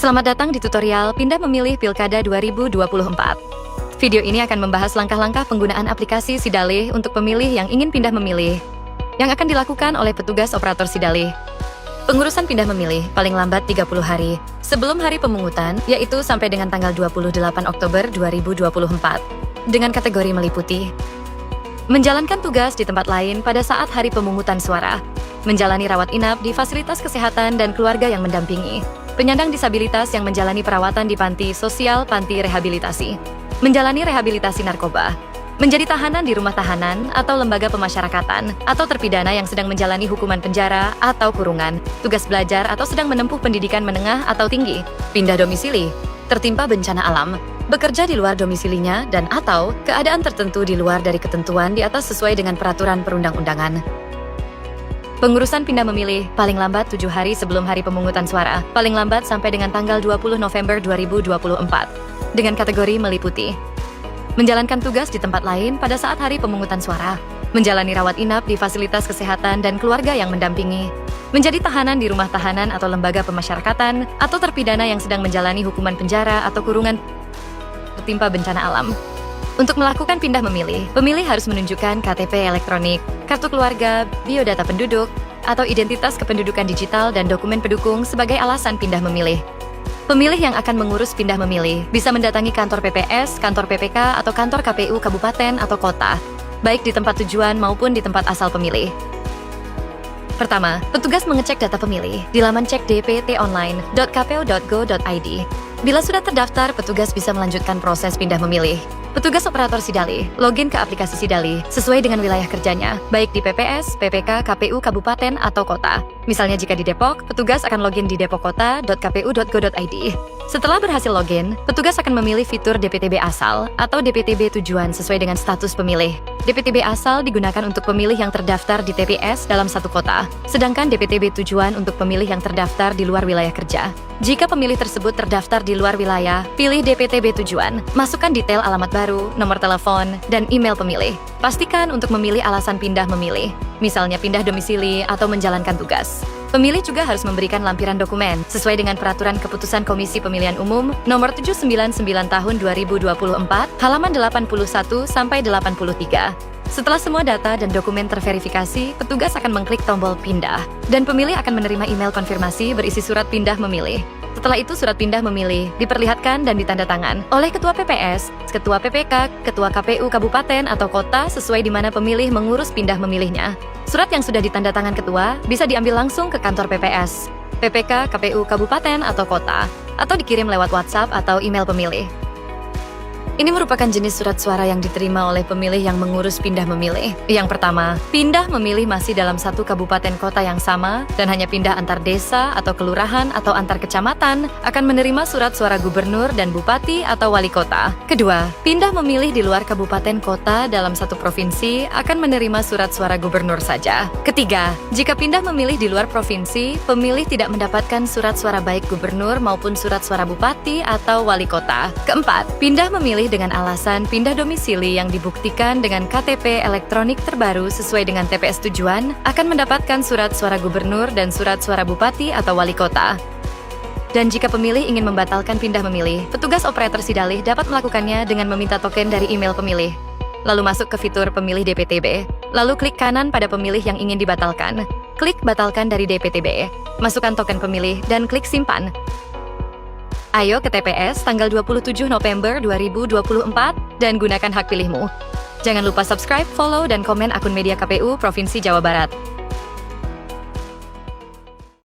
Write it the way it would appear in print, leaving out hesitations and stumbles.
Selamat datang di tutorial Pindah Memilih Pilkada 2024. Video ini akan membahas langkah-langkah penggunaan aplikasi Sidalih untuk pemilih yang ingin pindah memilih, yang akan dilakukan oleh petugas operator Sidalih. Pengurusan pindah memilih paling lambat 30 hari sebelum hari pemungutan, yaitu sampai dengan tanggal 28 Oktober 2024, dengan kategori meliputi menjalankan tugas di tempat lain pada saat hari pemungutan suara, menjalani rawat inap di fasilitas kesehatan dan keluarga yang mendampingi, penyandang disabilitas yang menjalani perawatan di panti sosial panti rehabilitasi, menjalani rehabilitasi narkoba, menjadi tahanan di rumah tahanan atau lembaga pemasyarakatan, atau terpidana yang sedang menjalani hukuman penjara atau kurungan, tugas belajar atau sedang menempuh pendidikan menengah atau tinggi, pindah domisili, tertimpa bencana alam, bekerja di luar domisilinya dan atau keadaan tertentu di luar dari ketentuan di atas sesuai dengan peraturan perundang-undangan. Pengurusan pindah memilih paling lambat 7 hari sebelum hari pemungutan suara, paling lambat sampai dengan tanggal 20 November 2024, dengan kategori meliputi menjalankan tugas di tempat lain pada saat hari pemungutan suara, menjalani rawat inap di fasilitas kesehatan dan keluarga yang mendampingi, menjadi tahanan di rumah tahanan atau lembaga pemasyarakatan, atau terpidana yang sedang menjalani hukuman penjara atau kurungan tertimpa bencana alam. Untuk melakukan pindah memilih, pemilih harus menunjukkan KTP elektronik, kartu keluarga, biodata penduduk, atau identitas kependudukan digital dan dokumen pendukung sebagai alasan pindah memilih. Pemilih yang akan mengurus pindah memilih bisa mendatangi kantor PPS, kantor PPK, atau kantor KPU kabupaten atau kota, baik di tempat tujuan maupun di tempat asal pemilih. Pertama, petugas mengecek data pemilih di laman cekdptonline.kpu.go.id. Bila sudah terdaftar, petugas bisa melanjutkan proses pindah memilih. Petugas operator Sidalih login ke aplikasi Sidalih sesuai dengan wilayah kerjanya, baik di PPS, PPK, KPU kabupaten atau kota. Misalnya jika di Depok, petugas akan login di depokkota.kpu.go.id. Setelah berhasil login, petugas akan memilih fitur DPTB asal atau DPTB tujuan sesuai dengan status pemilih. DPTB asal digunakan untuk pemilih yang terdaftar di TPS dalam satu kota, sedangkan DPTB tujuan untuk pemilih yang terdaftar di luar wilayah kerja. Jika pemilih tersebut terdaftar di luar wilayah, pilih DPTB tujuan, masukkan detail alamat baru, nomor telepon, dan email pemilih. Pastikan untuk memilih alasan pindah memilih, misalnya pindah domisili atau menjalankan tugas. Pemilih juga harus memberikan lampiran dokumen sesuai dengan peraturan keputusan Komisi Pemilihan Umum nomor 799 tahun 2024, halaman 81 sampai 83. Setelah semua data dan dokumen terverifikasi, petugas akan mengklik tombol pindah, dan pemilih akan menerima email konfirmasi berisi surat pindah memilih. Setelah itu, surat pindah memilih diperlihatkan dan ditandatangan oleh Ketua PPS, Ketua PPK, Ketua KPU Kabupaten atau Kota sesuai di mana pemilih mengurus pindah memilihnya. Surat yang sudah ditandatangan Ketua bisa diambil langsung ke kantor PPS, PPK, KPU Kabupaten atau Kota, atau dikirim lewat WhatsApp atau email pemilih. Ini merupakan jenis surat suara yang diterima oleh pemilih yang mengurus pindah memilih. Yang pertama, pindah memilih masih dalam satu kabupaten kota yang sama dan hanya pindah antar desa atau kelurahan atau antar kecamatan akan menerima surat suara gubernur dan bupati atau wali kota. Kedua, pindah memilih di luar kabupaten kota dalam satu provinsi akan menerima surat suara gubernur saja. Ketiga, jika pindah memilih di luar provinsi, pemilih tidak mendapatkan surat suara baik gubernur maupun surat suara bupati atau wali kota. Keempat, pindah memilih dengan alasan pindah domisili yang dibuktikan dengan KTP elektronik terbaru sesuai dengan TPS tujuan akan mendapatkan surat suara gubernur dan surat suara bupati atau wali kota. Dan jika pemilih ingin membatalkan pindah memilih, petugas operator Sidalih dapat melakukannya dengan meminta token dari email pemilih. Lalu masuk ke fitur pemilih DPTB, lalu klik kanan pada pemilih yang ingin dibatalkan. Klik batalkan dari DPTB, masukkan token pemilih dan klik simpan. Ayo ke TPS tanggal 27 November 2024 dan gunakan hak pilihmu. Jangan lupa subscribe, follow, dan komen akun media KPU Provinsi Jawa Barat.